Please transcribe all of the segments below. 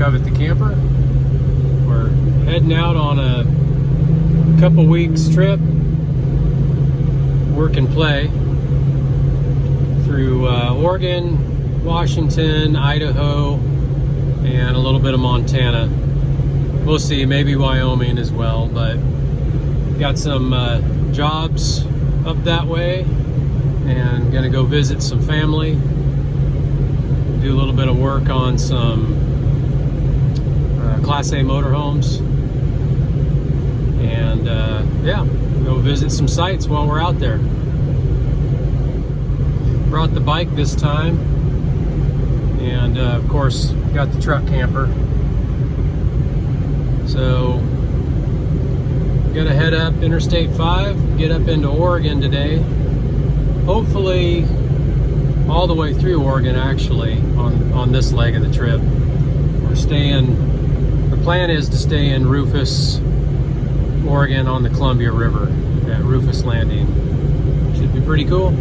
of at the camper. We're heading out on a couple weeks trip, work and play, through Oregon, Washington, Idaho, and a little bit of Montana. We'll see, maybe Wyoming as well, but got some jobs up that way and gonna go visit some family, do a little bit of work on some Class A motorhomes, and yeah, go visit some sites while we're out there. Brought the bike this time, and of course got the truck camper. So gonna head up Interstate 5, get up into Oregon today. Hopefully all the way through Oregon, actually, on this leg of the trip. We're staying, the plan is to stay in Rufus, Oregon on the Columbia River at Rufus Landing. Should be pretty cool.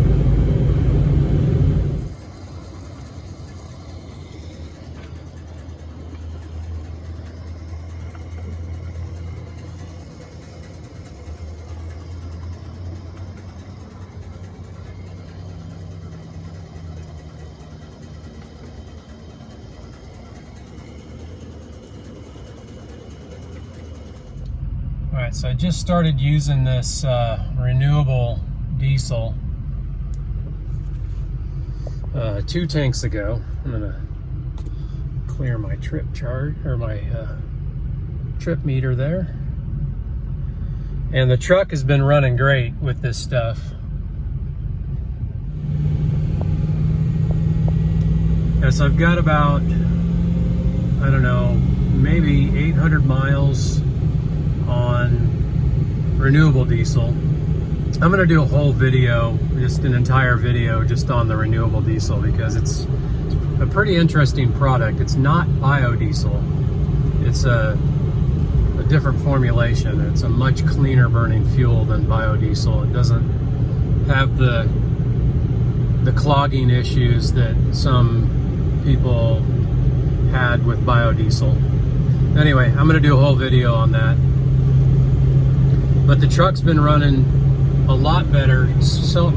Alright, so I just started using this renewable diesel 2 tanks ago. I'm gonna clear my trip chart, or my trip meter there. And the truck has been running great with this stuff. Yeah, so I've got about, I don't know, maybe 800 miles on renewable diesel. I'm going to do a whole video, just an entire video just on the renewable diesel, because it's a pretty interesting product. It's not biodiesel. It's a different formulation. It's a much cleaner burning fuel than biodiesel. It doesn't have the clogging issues that some people had with biodiesel. Anyway, I'm going to do a whole video on that. But the truck's been running a lot better, so,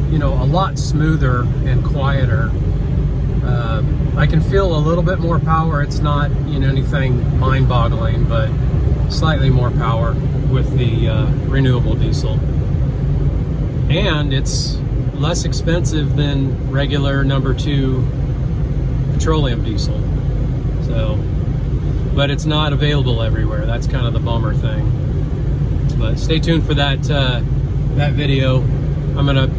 you know, a lot smoother and quieter. I can feel a little bit more power. It's not, you know, anything mind-boggling, but slightly more power with the renewable diesel. And it's less expensive than regular number 2 petroleum diesel. So, but it's not available everywhere. That's kind of the bummer thing. But stay tuned for that that video. I'm gonna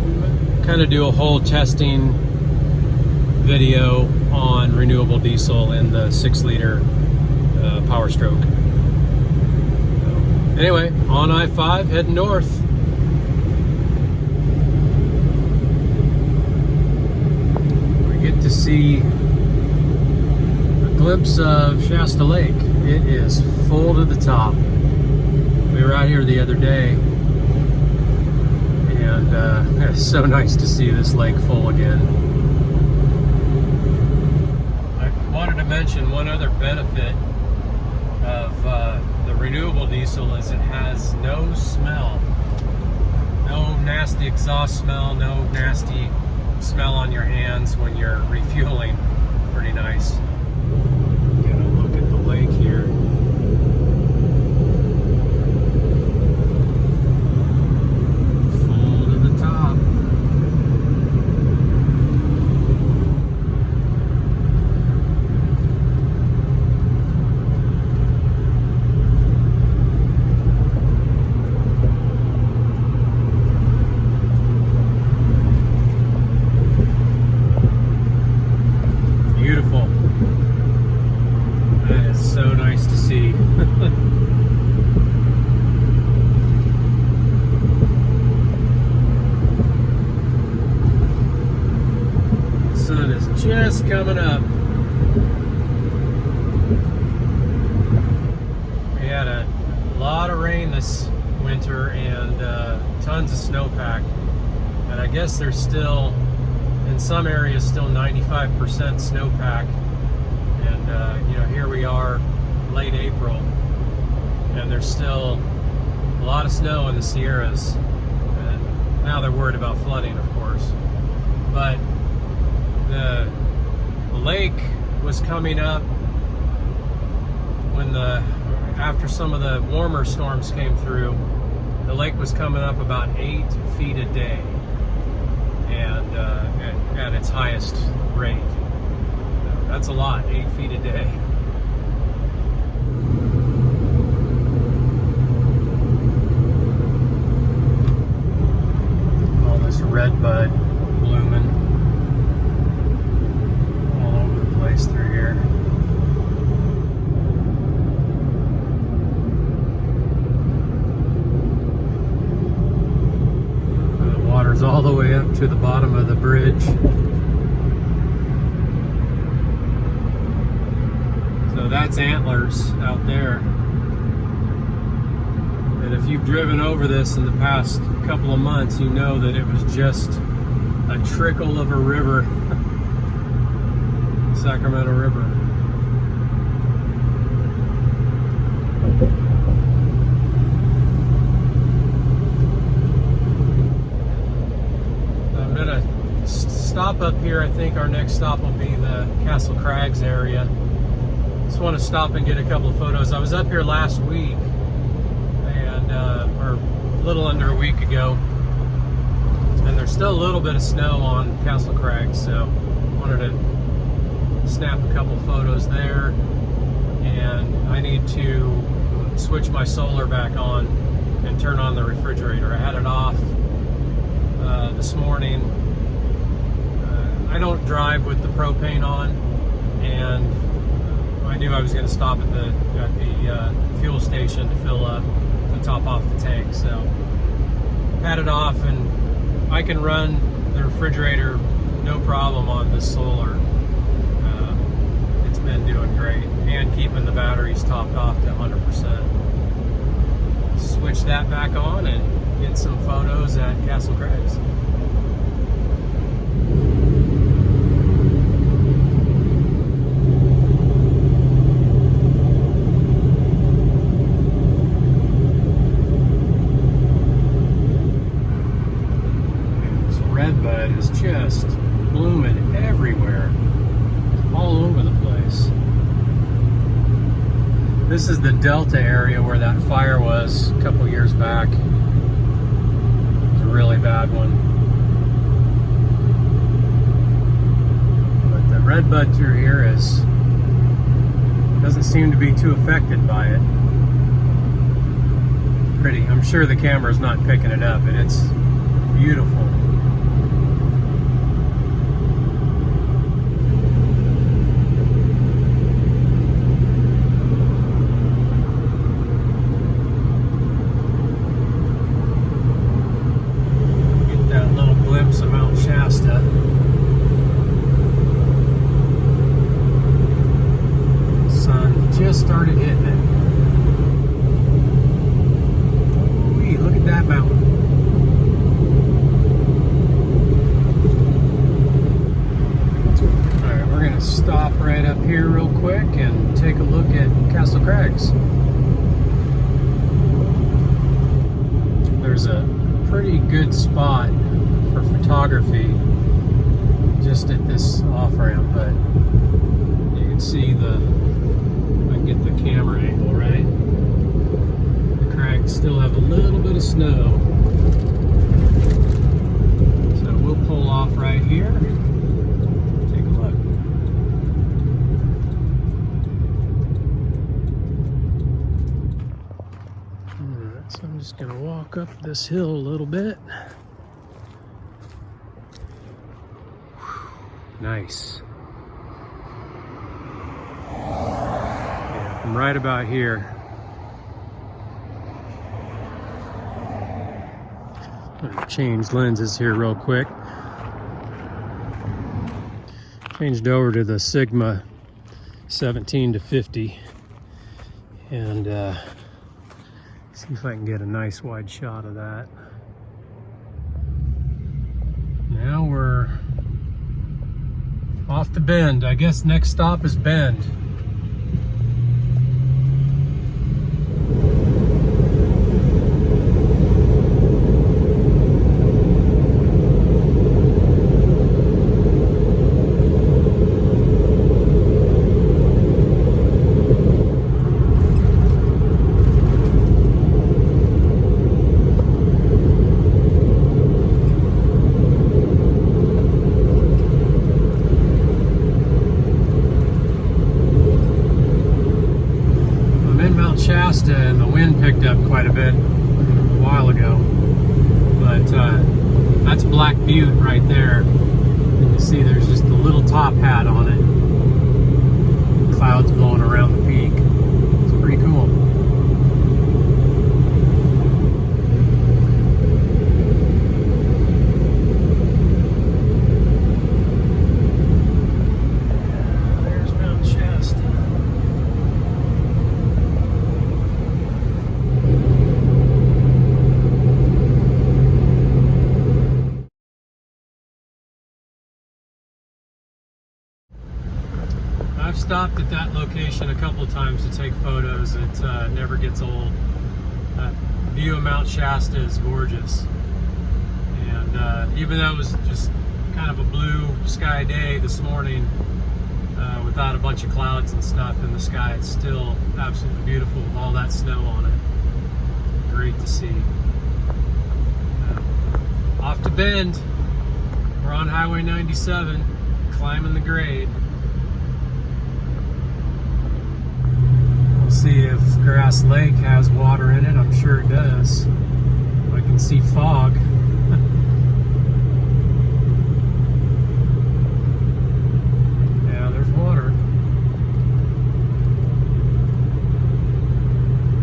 kind of do a whole testing video on renewable diesel in the 6-liter Powerstroke. Anyway, on I-5 heading north. We get to see a glimpse of Shasta Lake. It is full to the top. We were out here the other day, and it's so nice to see this lake full again. I wanted to mention one other benefit of the renewable diesel is it has no smell. No nasty exhaust smell, no nasty smell on your hands when you're refueling. Pretty nice. Get a look at the lake here. Beautiful. That is so nice to see. The sun is just coming up. We had a lot of rain this winter and tons of snowpack. And I guess there's still, in some areas, still 95% snowpack, and you know, here we are there's still a lot of snow in the Sierras. And now they're worried about flooding, of course. But the lake was coming up after some of the warmer storms came through. The lake was coming up about 8 feet a day, and at its highest rate. That's a lot, 8 feet a day. All this redbud blooming all over the place through here. The water's all the way up to the bottom of the bridge. So that's Antlers out there. And if you've driven over this in the past couple of months, you know that it was just a trickle of a river. Sacramento River. I'm gonna stop up here. I think our next stop will be the Castle Crags area. Just want to stop and get a couple of photos. I was up here last week, and or a little under a week ago, and there's still a little bit of snow on Castle Crags, so wanted to snap a couple photos there. And I need to switch my solar back on and turn on the refrigerator. I had it off this morning. I don't drive with the propane on, and I knew I was going to stop at the fuel station to fill up, to top off the tank. So had it off, and I can run the refrigerator no problem on this solar. It's been doing great, and keeping the batteries topped off to 100%. Switch that back on and get some photos at Castle Crags. Redbud is just blooming everywhere, all over the place. This is the Delta area where that fire was a couple years back. It was a really bad one. But the redbud through here doesn't seem to be too affected by it. Pretty. I'm sure the camera's not picking it up, but it's beautiful. Of Mount Shasta. Sun just started hitting it. Ooh, look at that mountain. Alright, we're going to stop right up here real quick and take a look at Castle Crags. There's a pretty good spot for photography just at this off-ramp, but you can see if I can get the camera angle right. The crags still have a little bit of snow, so we'll pull off right here. Take a look. Alright, so I'm just gonna walk up this hill a little bit. Nice. Yeah, from right about here. I'm gonna change lenses here real quick. Changed over to the Sigma 17 to 50, and see if I can get a nice wide shot of that. Now we're off the Bend. I guess next stop is Bend. Mount Shasta and the wind picked up quite a bit a while ago. But that's Black Butte right there. And you see there's just a little top hat on it. Clouds blowing around the peak. It's pretty cool. There's Mount Shasta. I've stopped at that location a couple times to take photos. It never gets old. That view of Mount Shasta is gorgeous. And even though it was just kind of a blue sky day this morning, without a bunch of clouds and stuff in the sky, it's still absolutely beautiful with all that snow on it. Great to see. Off to Bend. We're on Highway 97, climbing the grade. See if Grass Lake has water in it. I'm sure it does. I can see fog. Yeah, there's water.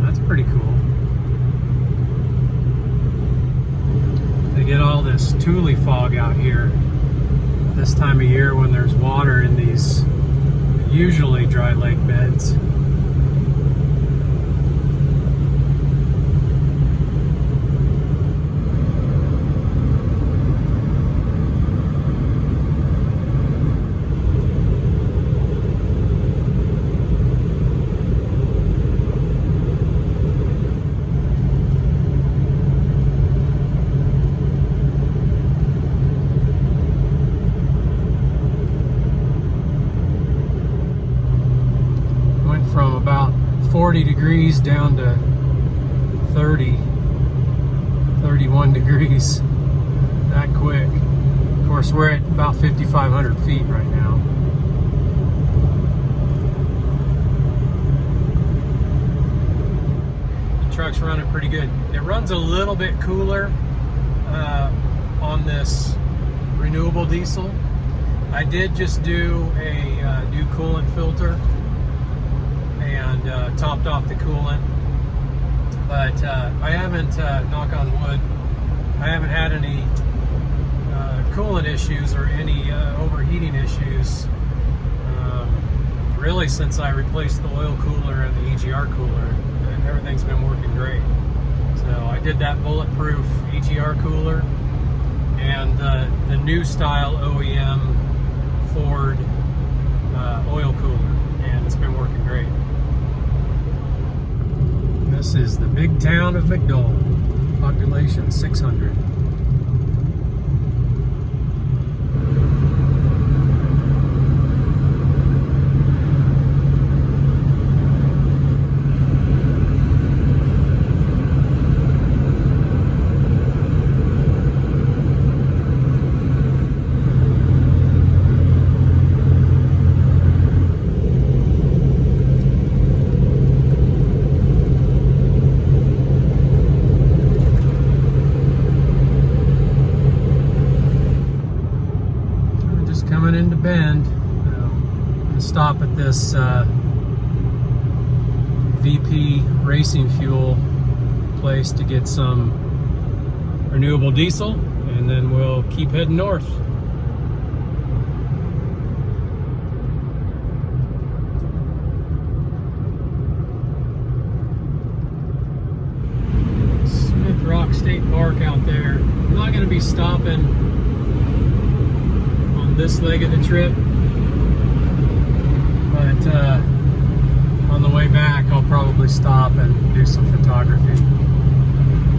That's pretty cool. They get all this tule fog out here this time of year when there's water in these usually dry lake beds. From about 40 degrees down to 31 degrees that quick. Of course, we're at about 5,500 feet right now. The truck's running pretty good. It runs a little bit cooler on this renewable diesel. I did just do a new coolant filter and topped off the coolant, but I haven't, knock on wood, I haven't had any coolant issues or any overheating issues really since I replaced the oil cooler and the EGR cooler. Everything's been working great. So I did that bulletproof EGR cooler and the new style OEM Ford oil cooler, and it's been working great. This is the big town of McDowell, population 600. Coming into Bend, I'm going to stop at this VP Racing Fuel place to get some renewable diesel, and then we'll keep heading north. Smith Rock State Park out there. I'm not going to be stopping this leg of the trip, but on the way back I'll probably stop and do some photography,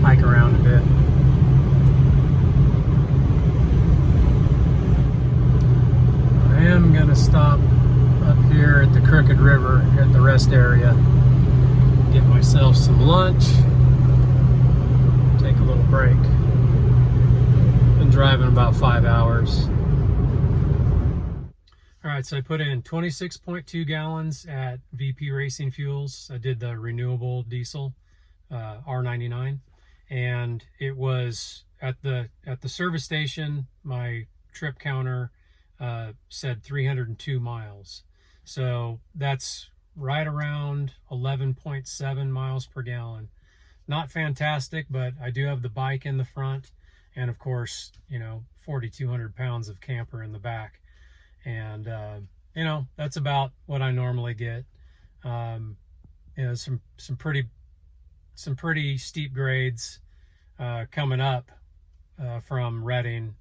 hike around a bit. I am going to stop up here at the Crooked River at the rest area, get myself some lunch, take a little break. Been driving about 5 hours. All right, so I put in 26.2 gallons at VP Racing Fuels. I did the renewable diesel, R99, and it was at the service station. My trip counter said 302 miles, so that's right around 11.7 miles per gallon. Not fantastic, but I do have the bike in the front, and of course, 4,200 pounds of camper in the back. And that's about what I normally get. Some pretty steep grades coming up from Redding,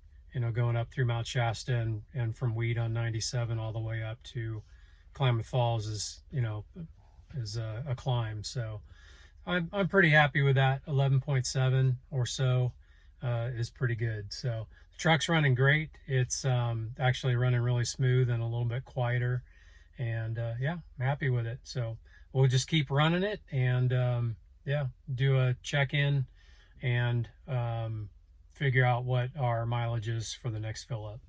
going up through Mount Shasta and from Weed on 97 all the way up to Klamath Falls is a climb. So I'm pretty happy with that. 11.7 or so is pretty good. So the truck's running great. It's actually running really smooth and a little bit quieter, and yeah, I'm happy with it. So we'll just keep running it and yeah, do a check-in and figure out what our mileage is for the next fill up.